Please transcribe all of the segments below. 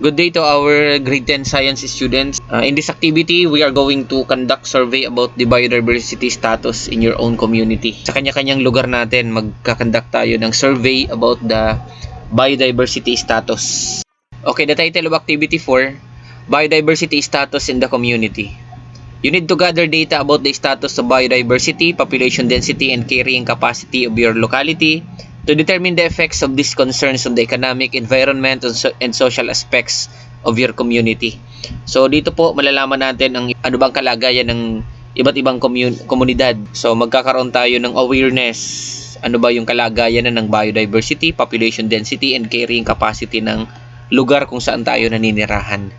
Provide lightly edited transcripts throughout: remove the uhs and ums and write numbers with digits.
Good day to our grade 10 science students. In this activity, we are going to conduct survey about the biodiversity status in your own community. Sa kanya-kanyang lugar natin, magkakandak tayo ng survey about the biodiversity status. Okay, the title of activity 4, biodiversity status in the community. You need to gather data about the status of biodiversity, population density, and carrying capacity of your locality to determine the effects of these concerns on the economic, environment, and social aspects of your community. So dito po malalaman natin ang ano bang kalagayan ng iba't ibang komunidad. So magkakaroon tayo ng awareness. Ano ba yung kalagayan ng biodiversity, population density, and carrying capacity ng lugar kung saan tayo naninirahan.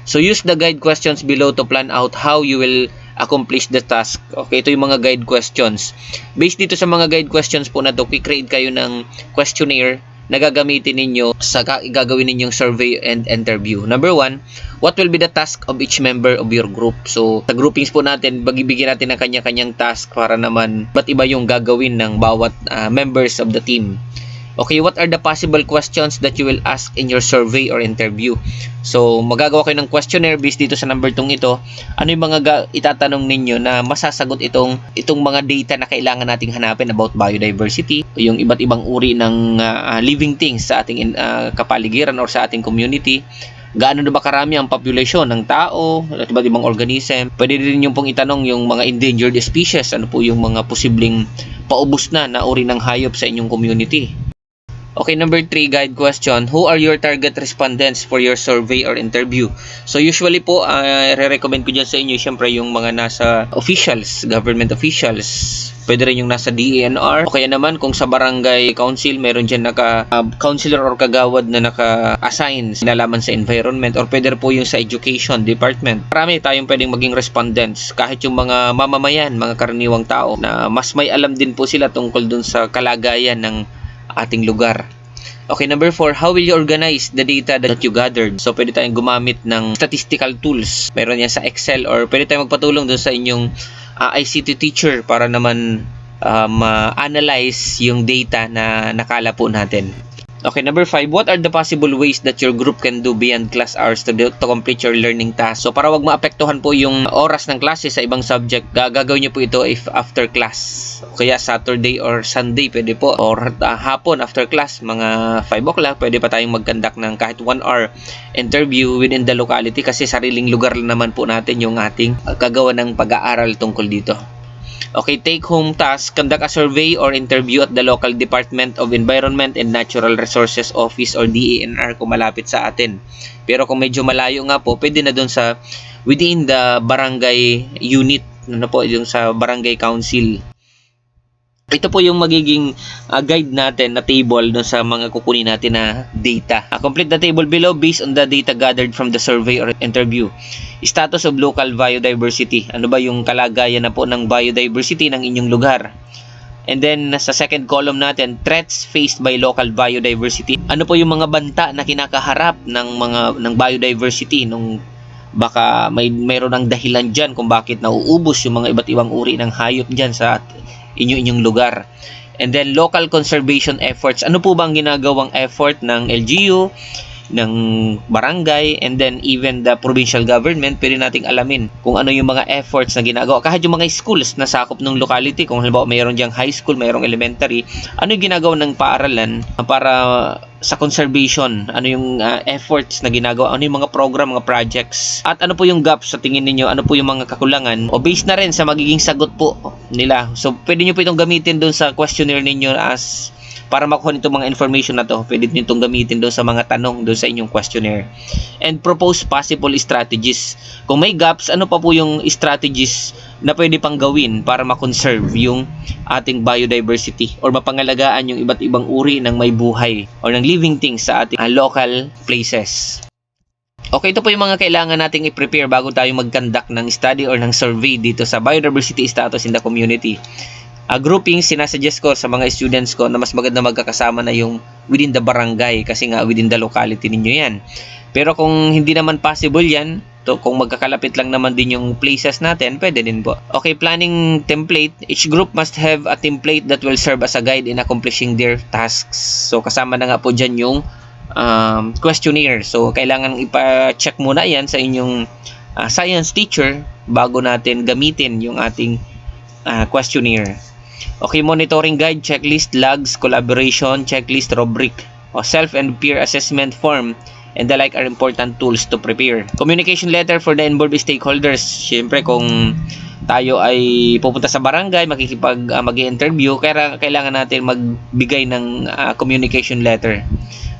So use the guide questions below to plan out how you will accomplish the task. Okay, ito yung mga guide questions. Based dito sa mga guide questions po na to, create kayo ng questionnaire na gagamitin ninyo sa gagawin ninyong survey and interview. Number 1, what will be the task of each member of your group? So, sa groupings po natin, bigyan natin ng kanya-kanyang task para naman ba't iba yung gagawin ng bawat members of the team. Okay, what are the possible questions that you will ask in your survey or interview? So, magagawa kayo ng questionnaire based dito sa number 2 ito. Ano yung mga itatanong ninyo na masasagot itong mga data na kailangan nating hanapin about biodiversity, yung iba't ibang uri ng living things sa ating kapaligiran or sa ating community. Gaano na ba karami ang population ng tao at iba't ibang organism? Pwede din yung pong itanong yung mga endangered species. Ano po yung mga posibleng paubos na uri ng hayop sa inyong community? Okay, number 3, guide question. Who are your target respondents for your survey or interview? So, usually po, re-recommend ko dyan sa inyo, syempre, yung mga nasa officials, government officials. Pwede rin yung nasa DENR. O kaya naman, kung sa barangay council, meron dyan counselor or kagawad na naka-assign nalaman sa environment. Or pwede po yung sa education department. Marami tayong pwedeng maging respondents. Kahit yung mga mamamayan, mga karaniwang tao, na mas may alam din po sila tungkol dun sa kalagayan ng ating lugar. Okay, number 4, how will you organize the data that you gathered? So, pwede tayong gumamit ng statistical tools. Meron yan sa Excel or pwede tayong magpatulong doon sa inyong ICT teacher para naman ma-analyze yung data na nakala po natin. Okay, number 5, what are the possible ways that your group can do beyond class hours to complete your learning task? So, para wag maapektuhan po yung oras ng klase sa ibang subject, gagawin niyo po ito if after class. Kaya Saturday or Sunday pwede po. Or hapon after class, mga 5 o'clock, pwede pa tayong mag-conduct ng kahit 1 hour interview within the locality kasi sariling lugar naman po natin yung ating kagawa ng pag-aaral tungkol dito. Okay, take-home task, conduct a survey or interview at the local Department of Environment and Natural Resources Office or DENR kung malapit sa atin. Pero kung medyo malayo nga po, pwede na doon sa within the barangay unit, ano po, yung sa barangay council. Ito po yung magiging guide natin na table dun sa mga kukunin natin na data. Complete the table below based on the data gathered from the survey or interview. Status of local biodiversity. Ano ba yung kalagayan na po ng biodiversity ng inyong lugar? And then, sa second column natin, threats faced by local biodiversity. Ano po yung mga banta na kinakaharap ng biodiversity nung baka mayroon ng dahilan dyan kung bakit nauubos yung mga iba't ibang uri ng hayop dyan sa inyong lugar. And then local conservation efforts. Ano po bang ginagawang effort ng LGU, ng barangay, and then even the provincial government? Pwede nating alamin kung ano yung mga efforts na ginagawa. Kahit yung mga schools na sakop ng locality, kung halimbawa mayroon diyang high school, mayroong elementary, ano yung ginagawa ng paaralan para sa conservation? Ano yung efforts na ginagawa? Ano yung mga program, mga projects? At ano po yung gaps sa tingin ninyo? Ano po yung mga kakulangan? O based na rin sa magiging sagot po nila. So, pwede nyo po itong gamitin doon sa questionnaire ninyo as para makuha nito mga information na to. Pwede nyo itong gamitin doon sa mga tanong doon sa inyong questionnaire. And propose possible strategies. Kung may gaps, ano pa po yung strategies na pwede pang gawin para ma-conserve yung ating biodiversity or mapangalagaan yung iba't ibang uri ng may buhay or ng living things sa ating local places. Okay, ito po yung mga kailangan nating i-prepare bago tayo mag-conduct ng study or ng survey dito sa biodiversity status in the community. Grouping, sinasuggest ko sa mga students ko na mas maganda magkakasama na yung within the barangay kasi nga within the locality ninyo yan. Pero kung hindi naman possible yan, kung magkakalapit lang naman din yung places natin, pwede din po. Okay, planning template. Each group must have a template that will serve as a guide in accomplishing their tasks. So, kasama na nga po dyan yung questionnaire. So, kailangan ipa-check muna yan sa inyong science teacher bago natin gamitin yung ating questionnaire. Okay, monitoring guide, checklist, logs, collaboration, checklist, rubric, o self and peer assessment form, and the like are important tools to prepare. Communication letter for the involved stakeholders. Siyempre, kung tayo ay pupunta sa barangay, mag-i-interview, kailangan natin magbigay ng communication letter.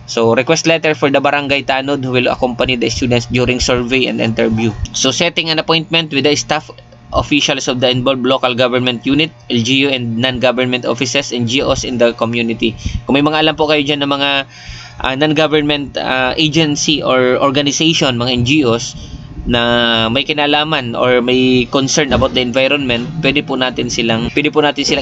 So, request letter for the barangay tanod who will accompany the students during survey and interview. So, setting an appointment with the staff officials of the involved local government unit, LGU, and non-government offices and GOs in the community. Kung may mga alam po kayo dyan ng mga non-government agency or organization, mga NGOs, na may kinalaman or may concern about the environment, pwede po natin silang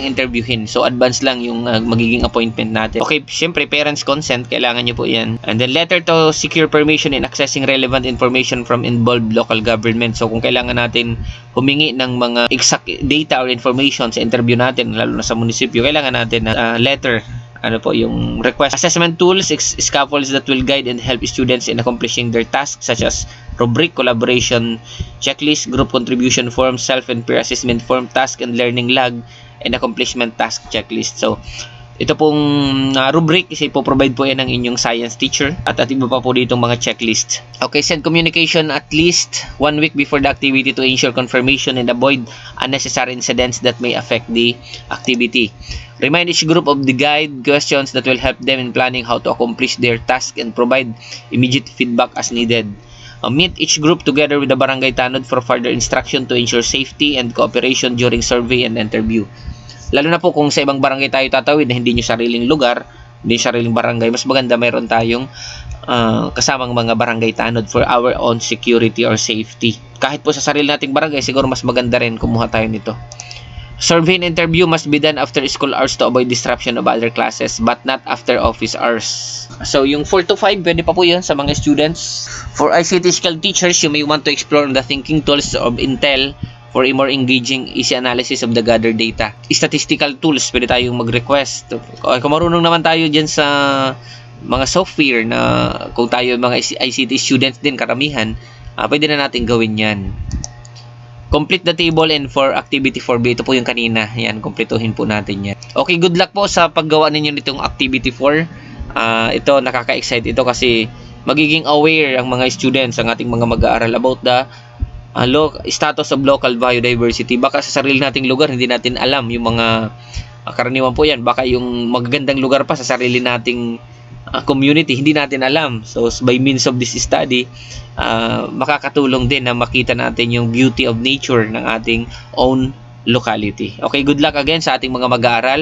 interviewin. So advance lang yung magiging appointment natin. Okay, syempre parents consent, kailangan niyo po 'yan. And then letter to secure permission in accessing relevant information from involved local government. So kung kailangan natin humingi ng mga exact data or information sa interview natin, lalo na sa munisipyo, kailangan natin na letter, yung request. Assessment tools, scaffolds that will guide and help students in accomplishing their tasks, such as rubric, collaboration, checklist, group contribution form, self and peer assessment form, task and learning log, and accomplishment task checklist. So, ito pong rubric, ipo-provide po yan ng inyong science teacher, at iba pa po ditong mga checklist. Okay, send communication at least 1 week before the activity to ensure confirmation and avoid unnecessary incidents that may affect the activity. Remind each group of the guide questions that will help them in planning how to accomplish their task and provide immediate feedback as needed. Meet each group together with the barangay tanod for further instruction to ensure safety and cooperation during survey and interview. Lalo na po kung sa ibang barangay tayo tatawid na hindi nyo sariling lugar, hindi sariling barangay, mas maganda mayroon tayong kasamang mga barangay tanod for our own security or safety. Kahit po sa sarili nating barangay, siguro mas maganda rin kumuha tayo nito. Survey and interview must be done after school hours to avoid disruption of other classes, but not after office hours. So, yung 4 to 5, pwede pa po yun sa mga students. For ICT skill teachers, you may want to explore the thinking tools of Intel for a more engaging, easy analysis of the gathered data. Statistical tools, pwede tayong mag-request. Kung marunong naman tayo dyan sa mga software na kung tayo mga ICT students din, karamihan, pwede na natin gawin yan. Complete the table and for activity 4B. Ito po yung kanina. Yan, kumpletuhin po natin yan. Okay, good luck po sa paggawa ninyo nitong activity 4. Ito, nakaka-excite ito kasi magiging aware ang mga students, ang ating mga mag-aaral about the status of local biodiversity. Baka sa sarili nating lugar, hindi natin alam yung mga karaniwan po yan. Baka yung magagandang lugar pa sa sarili nating community, hindi natin alam. So, by means of this study, makakatulong din na makita natin yung beauty of nature ng ating own locality. Okay, good luck again sa ating mga mag-aaral.